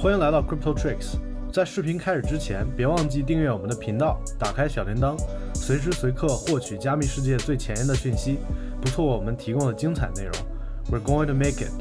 欢迎来到 Crypto Tricks。在视频开始之前，别忘记订阅我们的频道，打开小铃铛，随时随刻获取加密世界最前沿的讯息，不错过我们提供的精彩内容。We're going to make it。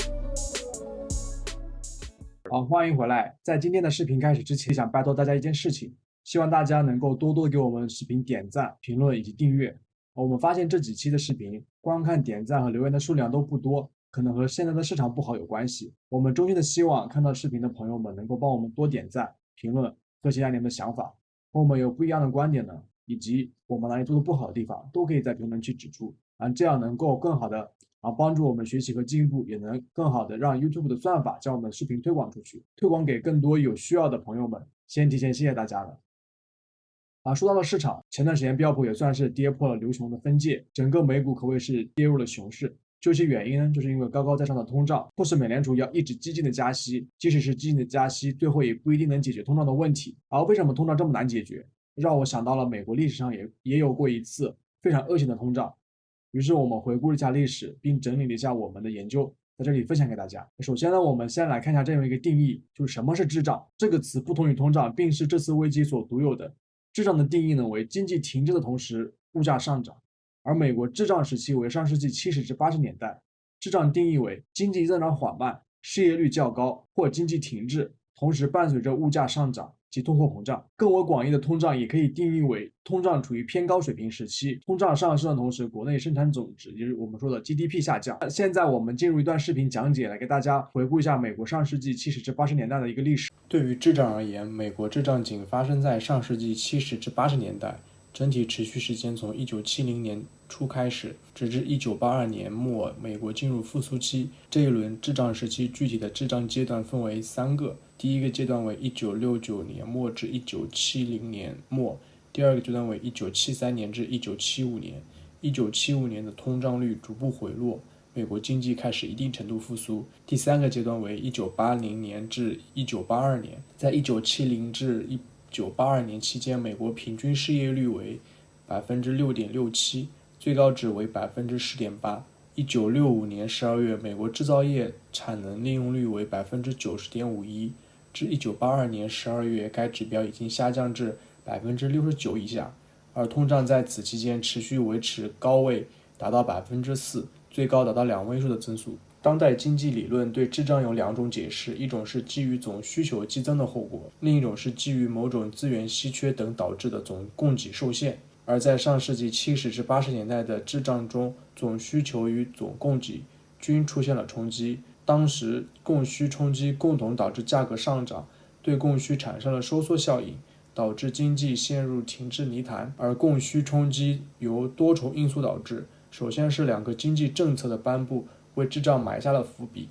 好，欢迎回来。在今天的视频开始之前，想拜托大家一件事情，希望大家能够多多给我们视频点赞、评论以及订阅。我们发现这几期的视频，观看、点赞和留言的数量都不多，可能和现在的市场不好有关系。我们衷心的希望看到视频的朋友们能够帮我们多点赞、评论，分享一下你们的想法，和我们有不一样的观点呢，以及我们哪里做的不好的地方，都可以在评论区指出，这样能够更好的帮助我们学习和进步，也能更好的让 YouTube 的算法将我们的视频推广出去，推广给更多有需要的朋友们。先提前谢谢大家了。说到了市场，前段时间标普也算是跌破了牛熊的分界，整个美股可谓是跌入了熊市。究其原因呢，就是因为高高在上的通胀，迫使美联储要一直激进的加息，即使是激进的加息，最后也不一定能解决通胀的问题。而为什么通胀这么难解决？让我想到了美国历史上也有过一次非常恶性的通胀。于是我们回顾了一下历史，并整理了一下我们的研究，在这里分享给大家。首先呢，我们先来看一下这样一个定义，就是什么是滞胀。这个词不同于通胀，并是这次危机所独有的。滞胀的定义呢为经济停滞的同时物价上涨，而美国滞胀时期为上世纪70至80年代。滞胀定义为经济增长缓慢、失业率较高或经济停滞，同时伴随着物价上涨及通货膨胀。更为广义的通胀也可以定义为通胀处于偏高水平时期，通胀上升的同时国内生产总值，也就是我们说的 GDP 下降。现在我们进入一段视频讲解，来给大家回顾一下美国上世纪70至80年代的一个历史。对于滞胀而言，美国滞胀仅发生在上世纪70至80年代，整体持续时间从1970年初开始，直至1982年末，美国进入复苏期。这一轮滞胀时期具体的滞胀阶段分为3个，第一个阶段为1969年末至1970年末，第二个阶段为1973年至1975年。1975年的通胀率逐步回落，美国经济开始一定程度复苏。第三个阶段为1980年至1982年，在1970至1982年期间，美国平均失业率为 6.67%， 最高值为 10.8%。1965年12月，美国制造业产能利用率为 90.51%， 至1982年12月，该指标已经下降至 69% 以下，而通胀在此期间持续维持高位，达到 4%，最高达到2位数的增速。当代经济理论对滞胀有2种解释，一种是基于总需求激增的后果，另一种是基于某种资源稀缺等导致的总供给受限。而在上世纪70至80年代的滞胀中，总需求与总供给均出现了冲击，当时供需冲击共同导致价格上涨，对供需产生了收缩效应，导致经济陷入停滞泥潭。而供需冲击由多重因素导致，首先是2个经济政策的颁布为滞胀埋下了伏笔，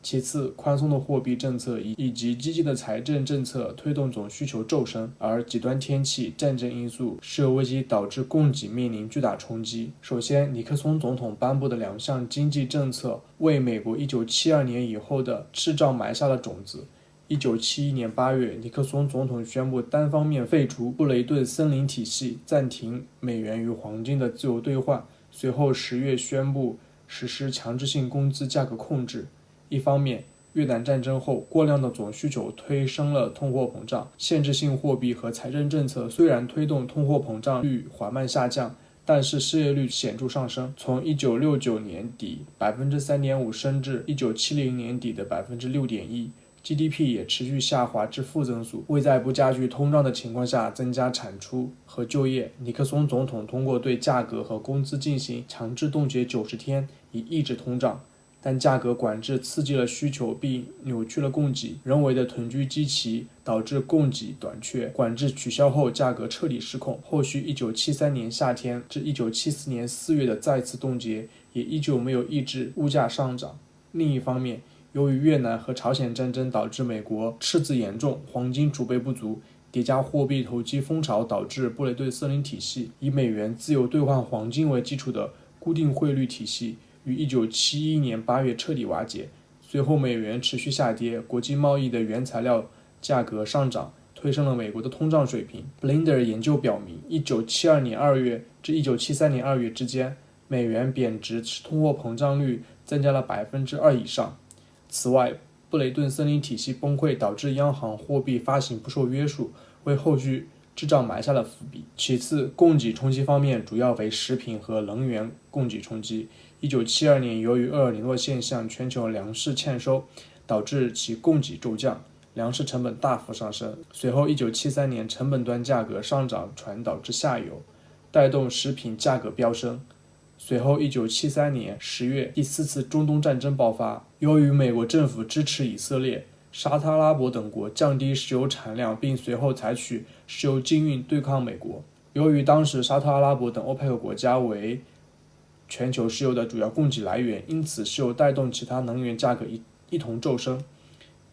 其次宽松的货币政策以及激进的财政政策推动总需求骤升，而极端天气、战争因素、石油危机导致供给面临巨大冲击。首先，尼克松总统颁布的2项经济政策为美国1972年以后的滞胀埋下了种子。1971年8月，尼克松总统宣布单方面废除布雷顿森林体系，暂停美元与黄金的自由兑换。随后10月宣布实施强制性工资价格控制。一方面，越南战争后过量的总需求推升了通货膨胀，限制性货币和财政政策虽然推动通货膨胀率缓慢下降，但是失业率显著上升，从1969年底 3.5% 升至1970年底的 6.1%。GDP 也持续下滑至负增速，为在不加剧通胀的情况下增加产出和就业，尼克松总统通过对价格和工资进行强制冻结90天，以抑制通胀。但价格管制刺激了需求并扭曲了供给，人为的囤积机器导致供给短缺，管制取消后价格彻底失控。后续1973年夏天至1974年4月的再次冻结也依旧没有抑制物价上涨。另一方面，由于越南和朝鲜战争导致美国赤字严重，黄金储备不足，叠加货币投机风潮导致布雷顿森林体系以美元自由兑换黄金为基础的固定汇率体系于1971年8月彻底瓦解。随后美元持续下跌，国际贸易的原材料价格上涨，推升了美国的通胀水平。Blinder 研究表明，1972年2月至1973年2月之间，美元贬值使通货膨胀率增加了2%以上。此外，布布雷顿森林体系崩溃导致央行货币发行不受约束，为后续滞胀埋下了伏笔。其次，供给冲击方面主要为食品和能源供给冲击。1972年，由于厄尔尼诺现象，全球粮食欠收，导致其供给骤降，粮食成本大幅上升。随后1973年，成本端价格上涨传导至下游，带动食品价格飙升。随后1973年10月，第4次中东战争爆发。由于美国政府支持以色列、沙特阿拉伯等国降低石油产量，并随后采取石油禁运对抗美国。由于当时沙特阿拉伯等欧佩克国家为全球石油的主要供给来源，因此石油带动其他能源价格一同骤升。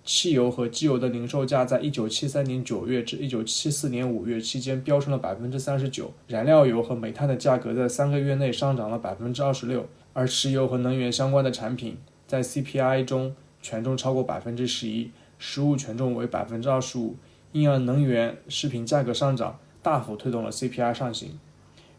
汽油和机油的零售价在1973年9月至1974年5月期间飙升了 39%， 燃料油和煤炭的价格在3个月内上涨了 26%， 而石油和能源相关的产品在 CPI 中权重超过 11%， 食物权重为 25%， 因而能源食品价格上涨大幅推动了 CPI 上行。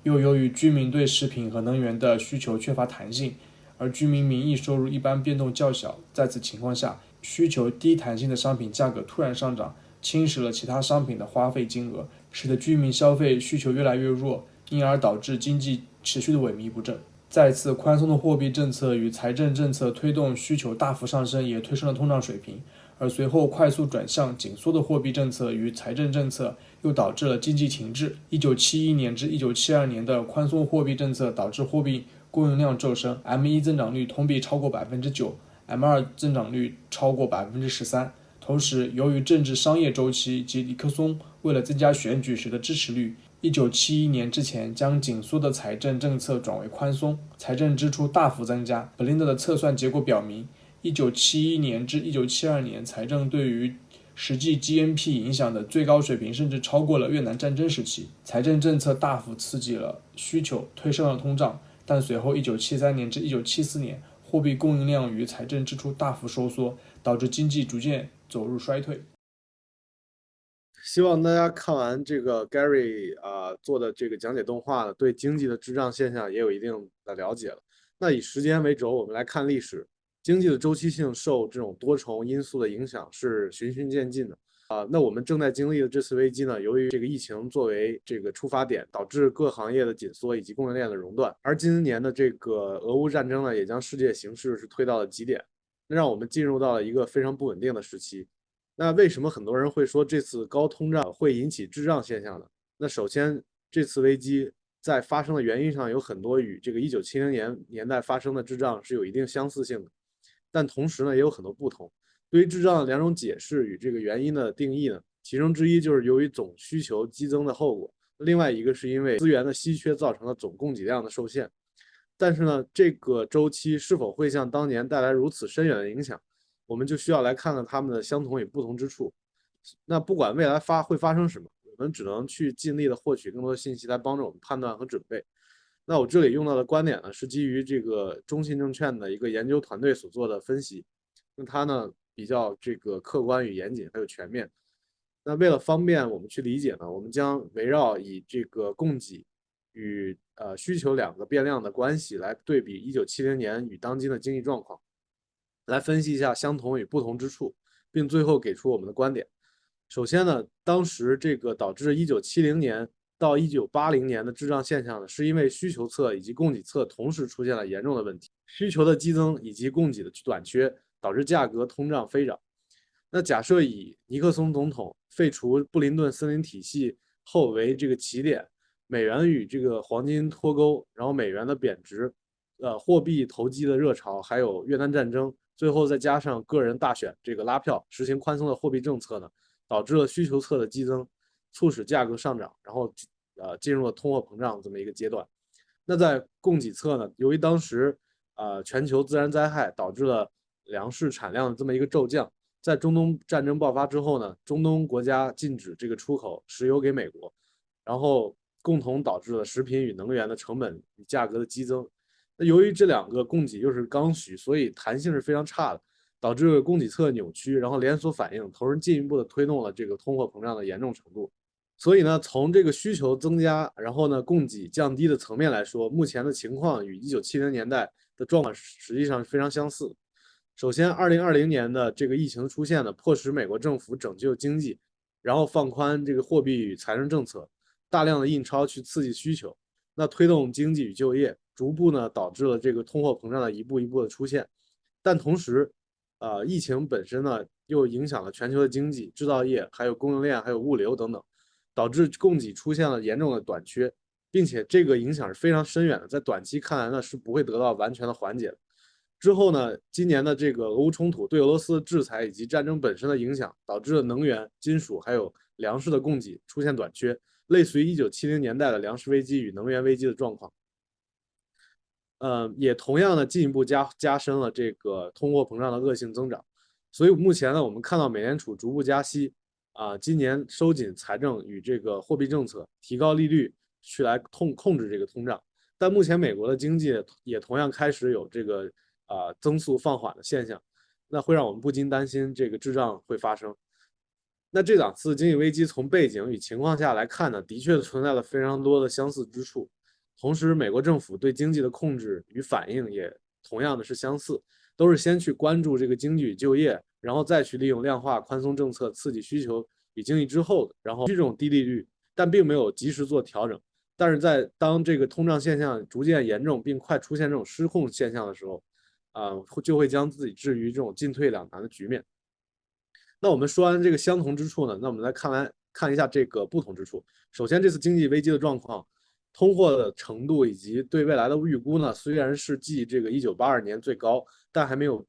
又由于居民对食品和能源的需求缺乏弹性，而居民名义收入一般变动较小，在此情况下，需求低弹性的商品价格突然上涨，侵蚀了其他商品的花费金额，使得居民消费需求越来越弱，因而导致经济持续的萎靡不振。再次，宽松的货币政策与财政政策推动需求大幅上升，也推升了通胀水平，而随后快速转向紧缩的货币政策与财政政策又导致了经济停滞。1971年至1972年的宽松货币政策导致货币供应量骤升， M1 增长率同比超过 9%， M2 增长率超过 13%。 同时，由于政治商业周期及尼克松为了增加选举时的支持率，1971年之前将紧缩的财政政策转为宽松，财政支出大幅增加。布林德的测算结果表明，1971年至1972年财政对于实际 GNP 影响的最高水平甚至超过了越南战争时期。财政政策大幅刺激了需求，推升了通胀，但随后1973年至1974年货币供应量与财政支出大幅收缩，导致经济逐渐走入衰退。希望大家看完这个 Gary 做的这个讲解动画呢，对经济的滞胀现象也有一定的了解了。那以时间为轴，我们来看历史。经济的周期性受这种多重因素的影响是循序渐进的那我们正在经历的这次危机呢，由于这个疫情作为这个出发点，导致各行业的紧缩以及供应链的熔断，而今年的这个俄乌战争呢，也将世界形势是推到了极点，那让我们进入到了一个非常不稳定的时期。那为什么很多人会说这次高通胀会引起滞胀现象呢？那首先，这次危机在发生的原因上有很多与这个1970年代发生的滞胀是有一定相似性的，但同时呢也有很多不同。对于滞胀的两种解释与这个原因的定义呢，其中之一就是由于总需求激增的后果，另外一个是因为资源的稀缺造成了总供给量的受限。但是呢，这个周期是否会像当年带来如此深远的影响，我们就需要来看看它们的相同与不同之处。那不管未来会发生什么，我们只能去尽力的获取更多的信息来帮助我们判断和准备。那我这里用到的观点呢，是基于这个中信证券的一个研究团队所做的分析。那它呢比较这个客观与严谨，还有全面。那为了方便我们去理解呢，我们将围绕以这个供给与需求两个变量的关系来对比1970年与当今的经济状况，来分析一下相同与不同之处，并最后给出我们的观点。首先呢，当时这个导致1970年到1980年的滞胀现象呢，是因为需求侧以及供给侧同时出现了严重的问题，需求的激增以及供给的短缺，导致价格通胀飞涨。那假设以尼克松总统废除布林顿森林体系后为这个起点，美元与这个黄金脱钩，然后美元的贬值，货币投机的热潮，还有越南战争，最后再加上个人大选这个拉票，实行宽松的货币政策呢，导致了需求侧的激增，促使价格上涨，然后进入了通货膨胀这么一个阶段。那在供给侧呢，由于当时全球自然灾害导致了粮食产量的这么一个骤降，在中东战争爆发之后呢，中东国家禁止这个出口石油给美国，然后共同导致了食品与能源的成本与价格的激增。那由于这两个供给又是刚需，所以弹性是非常差的，导致供给侧扭曲，然后连锁反应，同时进一步的推动了这个通货膨胀的严重程度。所以呢，从这个需求增加，然后呢供给降低的层面来说，目前的情况与1970年代的状况实际上是非常相似。首先，2020年的这个疫情出现呢，迫使美国政府拯救经济，然后放宽这个货币与财政政策，大量的印钞去刺激需求，那推动经济与就业，逐步呢导致了这个通货膨胀的一步一步的出现。但同时，疫情本身呢又影响了全球的经济、制造业、还有供应链、还有物流等等，导致供给出现了严重的短缺，并且这个影响是非常深远的，在短期看来呢是不会得到完全的缓解的。之后呢，今年的这个俄乌冲突对俄罗斯的制裁以及战争本身的影响，导致了能源、金属还有粮食的供给出现短缺，类似于1970年代的粮食危机与能源危机的状况。也同样的进一步加深了这个通货膨胀的恶性增长。所以目前呢，我们看到美联储逐步加息，今年收紧财政与这个货币政策，提高利率去来控制这个通胀。但目前美国的经济也同样开始有这个增速放缓的现象，那会让我们不禁担心这个滞胀会发生。那这两次经济危机从背景与情况下来看呢，的确存在了非常多的相似之处。同时，美国政府对经济的控制与反应也同样的是相似，都是先去关注这个经济与就业，然后再去利用量化宽松政策刺激需求与经济之后，然后这种低利率，但并没有及时做调整。但是当这个通胀现象逐渐严重并快出现这种失控现象的时候，就会将自己置于这种进退两难的局面。那我们说完这个相同之处呢，那我们来看一下这个不同之处。首先，这次经济危机的状况，通货的程度以及对未来的预估呢，虽然是继这个1982年最高，但还没有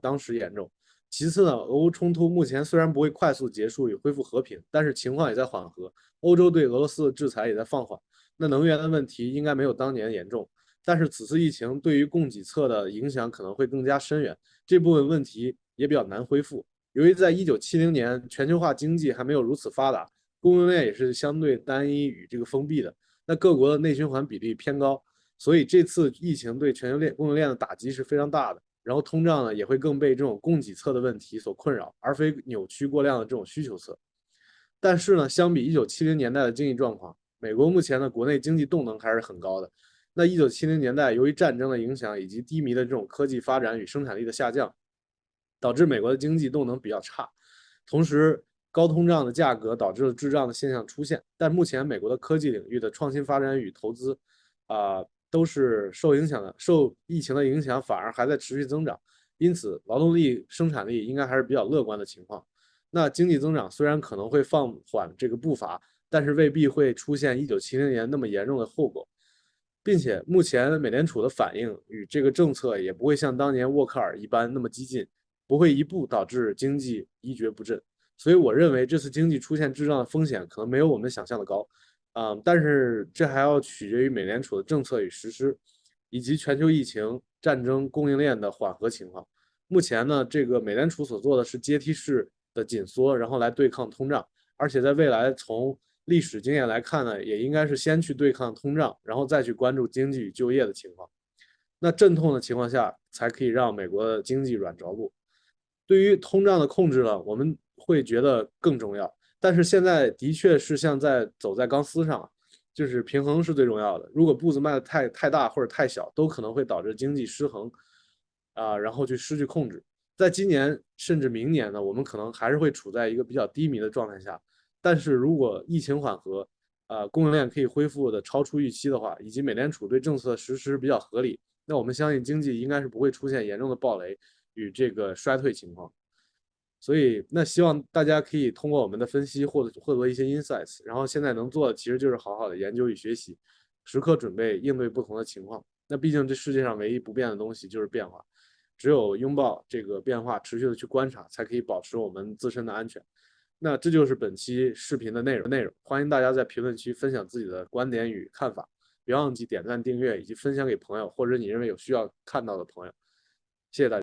当时严重。其次呢，俄乌冲突目前虽然不会快速结束与恢复和平，但是情况也在缓和，欧洲对俄罗斯的制裁也在放缓。那能源的问题应该没有当年严重，但是此次疫情对于供给侧的影响可能会更加深远，这部分问题也比较难恢复。由于在1970年全球化经济还没有如此发达，供应链也是相对单一与这个封闭的，那各国的内循环比例偏高，所以这次疫情对全球供应链的打击是非常大的。然后通胀呢也会更被这种供给侧的问题所困扰，而非扭曲过量的这种需求侧。但是呢，相比1970年代的经济状况，美国目前的国内经济动能还是很高的。那1970年代由于战争的影响以及低迷的这种科技发展与生产力的下降，导致美国的经济动能比较差，同时高通胀的价格导致了滞胀的现象出现。但目前美国的科技领域的创新发展与投资，都是受疫情的影响，反而还在持续增长，因此劳动力生产力应该还是比较乐观的情况。那经济增长虽然可能会放缓这个步伐，但是未必会出现1970年那么严重的后果，并且目前美联储的反应与这个政策也不会像当年沃克尔一般那么激进，不会一步导致经济一蹶不振。所以我认为这次经济出现滞胀的风险可能没有我们想象的高，但是这还要取决于美联储的政策与实施，以及全球疫情、战争、供应链的缓和情况。目前呢，这个美联储所做的是阶梯式的紧缩，然后来对抗通胀，而且在未来从历史经验来看呢，也应该是先去对抗通胀，然后再去关注经济与就业的情况。那阵痛的情况下，才可以让美国的经济软着陆。对于通胀的控制呢，我们会觉得更重要。但是现在的确是像走在钢丝上，就是平衡是最重要的。如果步子迈的太大或者太小，都可能会导致经济失衡，然后去失去控制。在今年甚至明年呢，我们可能还是会处在一个比较低迷的状态下。但是如果疫情缓和，供应链可以恢复的超出预期的话，以及美联储对政策实施比较合理，那我们相信经济应该是不会出现严重的暴雷与这个衰退情况。所以，那希望大家可以通过我们的分析获得一些 insights，然后现在能做的其实就是好好的研究与学习，时刻准备应对不同的情况。那毕竟这世界上唯一不变的东西就是变化，只有拥抱这个变化，持续的去观察，才可以保持我们自身的安全。那这就是本期视频的内容，欢迎大家在评论区分享自己的观点与看法，别忘记点赞、订阅以及分享给朋友或者你认为有需要看到的朋友。谢谢大家。